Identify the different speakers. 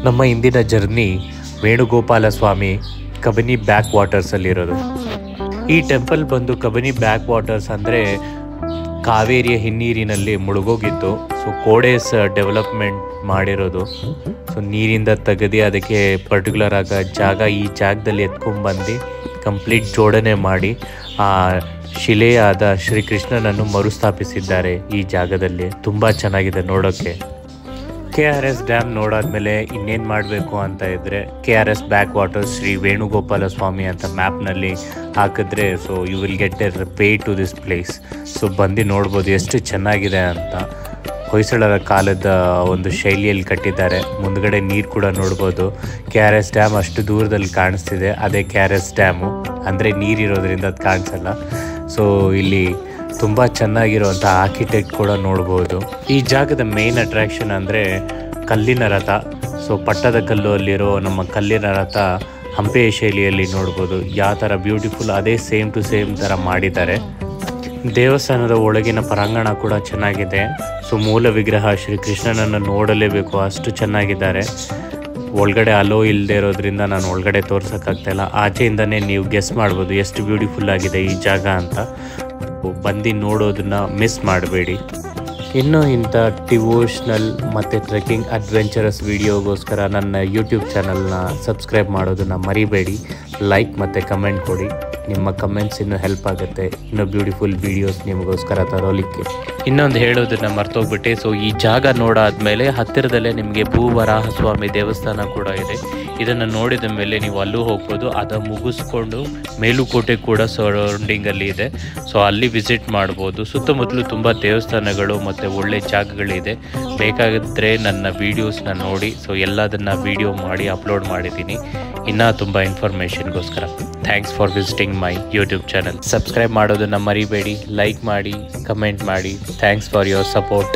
Speaker 1: ನಮ್ಮ ಇಂದಿನ ಜರ್ನಿ ವೇಣುಗೋಪಾಲ ಸ್ವಾಮಿ ಕಬಿನಿ ಬ್ಯಾಕ್ ವಾಟರ್ಸಲ್ಲಿರೋದು. ಈ ಟೆಂಪಲ್ ಬಂದು ಕಬಿನಿ ಬ್ಯಾಕ್ ವಾಟರ್ಸ್ ಅಂದರೆ ಕಾವೇರಿಯ ಹಿನ್ನೀರಿನಲ್ಲಿ ಮುಳುಗೋಗಿತ್ತು. ಸೊ ಕೋಡೇಸ್ ಡೆವಲಪ್ಮೆಂಟ್ ಮಾಡಿರೋದು. ಸೊ ನೀರಿಂದ ತೆಗೆದು ಅದಕ್ಕೆ ಪರ್ಟಿಕ್ಯುಲರ್ ಆಗ ಜಾಗ, ಈ ಜಾಗದಲ್ಲಿ ಎತ್ಕೊಂಡ್ಬಂದು ಕಂಪ್ಲೀಟ್ ಜೋಡಣೆ ಮಾಡಿ ಆ ಶಿಲೆಯಾದ ಶ್ರೀಕೃಷ್ಣನನ್ನು ಮರುಸ್ಥಾಪಿಸಿದ್ದಾರೆ ಈ ಜಾಗದಲ್ಲಿ. ತುಂಬ ಚೆನ್ನಾಗಿದೆ ನೋಡೋಕ್ಕೆ. KRS ಡ್ಯಾಮ್ ನೋಡಾದ್ಮೇಲೆ ಇನ್ನೇನು ಮಾಡಬೇಕು ಅಂತ ಇದ್ದರೆ KRS backwaters Shri Venugopala Swamy ಅಂತ ಮ್ಯಾಪ್ನಲ್ಲಿ ಹಾಕಿದ್ರೆ so you will get a way to this place. So ಬಂದು ನೋಡ್ಬೋದು ಎಷ್ಟು ಚೆನ್ನಾಗಿದೆ ಅಂತ. ಹೊಯ್ಸಳರ ಕಾಲದ ಒಂದು ಶೈಲಿಯಲ್ಲಿ ಕಟ್ಟಿದ್ದಾರೆ. ಮುಂದ್ಗಡೆ ನೀರು ಕೂಡ ನೋಡ್ಬೋದು. KRS ಡ್ಯಾಮ್ ಅಷ್ಟು ದೂರದಲ್ಲಿ ಕಾಣಿಸ್ತಿದೆ, ಅದೇ KRS ಡ್ಯಾಮು. ಅಂದರೆ ನೀರಿರೋದ್ರಿಂದ ಅದು ಕಾಣಿಸಲ್ಲ. ಸೊ ಇಲ್ಲಿ ತುಂಬ ಚೆನ್ನಾಗಿರುವಂಥ ಆರ್ಕಿಟೆಕ್ಟ್ ಕೂಡ ನೋಡ್ಬೋದು. ಈ ಜಾಗದ ಮೇನ್ ಅಟ್ರಾಕ್ಷನ್ ಅಂದರೆ ಕಲ್ಲಿನ ರಥ. ಸೊ ಪಟ್ಟದ ಕಲ್ಲು ಅಲ್ಲಿರೋ ನಮ್ಮ ಕಲ್ಲಿನ ರಥ ಹಂಪೆಯ ಶೈಲಿಯಲ್ಲಿ ನೋಡ್ಬೋದು. ಯಾವ ಥರ ಬ್ಯೂಟಿಫುಲ್, ಅದೇ ಸೇಮ್ ಟು ಸೇಮ್ ಥರ ಮಾಡಿದ್ದಾರೆ. ದೇವಸ್ಥಾನದ ಒಳಗಿನ ಪರಾಂಗಣ ಕೂಡ ಚೆನ್ನಾಗಿದೆ. ಸೊ ಮೂಲ ವಿಗ್ರಹ ಶ್ರೀಕೃಷ್ಣನನ್ನು ನೋಡಲೇಬೇಕು, ಅಷ್ಟು ಚೆನ್ನಾಗಿದ್ದಾರೆ. ಒಳಗಡೆ ಅಲೋ ಇಲ್ಲದೆ ಇರೋದ್ರಿಂದ ನಾನು ಒಳಗಡೆ ತೋರ್ಸೋಕ್ಕಾಗ್ತಾಯಿಲ್ಲ. ಆಚೆಯಿಂದನೇ ನೀವು ಗೆಸ್ ಮಾಡ್ಬೋದು ಎಷ್ಟು ಬ್ಯೂಟಿಫುಲ್ ಆಗಿದೆ ಈ ಜಾಗ ಅಂತ. ಬಂದು ನೋಡೋದನ್ನ ಮಿಸ್ ಮಾಡಬೇಡಿ. ಇನ್ನೂ ಇಂಥ ಡಿವೋಷ್ನಲ್ ಮತ್ತು ಟ್ರೆಕ್ಕಿಂಗ್ ಅಡ್ವೆಂಚರಸ್ ವಿಡಿಯೋಗೋಸ್ಕರ ನನ್ನ ಯೂಟ್ಯೂಬ್ ಚಾನಲ್ನ ಸಬ್ಸ್ಕ್ರೈಬ್ ಮಾಡೋದನ್ನು ಮರಿಬೇಡಿ. ಲೈಕ್ ಮತ್ತು ಕಮೆಂಟ್ ಕೊಡಿ. ನಿಮ್ಮ ಕಮೆಂಟ್ಸ್ ಇನ್ನೂ ಹೆಲ್ಪ್ ಆಗುತ್ತೆ ಇನ್ನೂ ಬ್ಯೂಟಿಫುಲ್ ವೀಡಿಯೋಸ್ ನಿಮಗೋಸ್ಕರ ತರೋಲಿಕ್ಕೆ. ಇನ್ನೊಂದು ಹೇಳೋದನ್ನು ಮರ್ತೋಗ್ಬಿಟ್ಟೆ. ಸೊ ಈ ಜಾಗ ನೋಡಾದ್ಮೇಲೆ ಹತ್ತಿರದಲ್ಲೇ ನಿಮಗೆ ಭೂವರಾಹ ಸ್ವಾಮಿ ದೇವಸ್ಥಾನ ಕೂಡ ಇದೆ. ಇದನ್ನು ನೋಡಿದ ಮೇಲೆ ನೀವು ಅಲ್ಲೂ ಹೋಗ್ಬೋದು. ಅದು ಮುಗಿಸ್ಕೊಂಡು ಮೇಲುಕೋಟೆ ಕೂಡ ಸರೌಂಡಿಂಗಲ್ಲಿ ಇದೆ. ಸೊ ಅಲ್ಲಿ ವಿಸಿಟ್ ಮಾಡ್ಬೋದು. ಸುತ್ತಮುತ್ತಲೂ ತುಂಬ ದೇವಸ್ಥಾನಗಳು ಮತ್ತು ಒಳ್ಳೆ ಜಾಗಗಳಿದೆ. ಬೇಕಾಗಿದ್ದರೆ ನನ್ನ ವೀಡಿಯೋಸ್ನ ನೋಡಿ. ಸೊ ಎಲ್ಲದನ್ನು ವೀಡಿಯೋ ಮಾಡಿ ಅಪ್ಲೋಡ್ ಮಾಡಿದ್ದೀನಿ ಇನ್ನೂ ತುಂಬ ಇನ್ಫಾರ್ಮೇಷನ್ಗೋಸ್ಕರ. Thanks for visiting my YouTube channel. Subscribe ಮಾಡೋದನ್ನು ಮರಿಬೇಡಿ. ಲೈಕ್ ಮಾಡಿ, ಕಮೆಂಟ್ ಮಾಡಿ. Thanks for your support.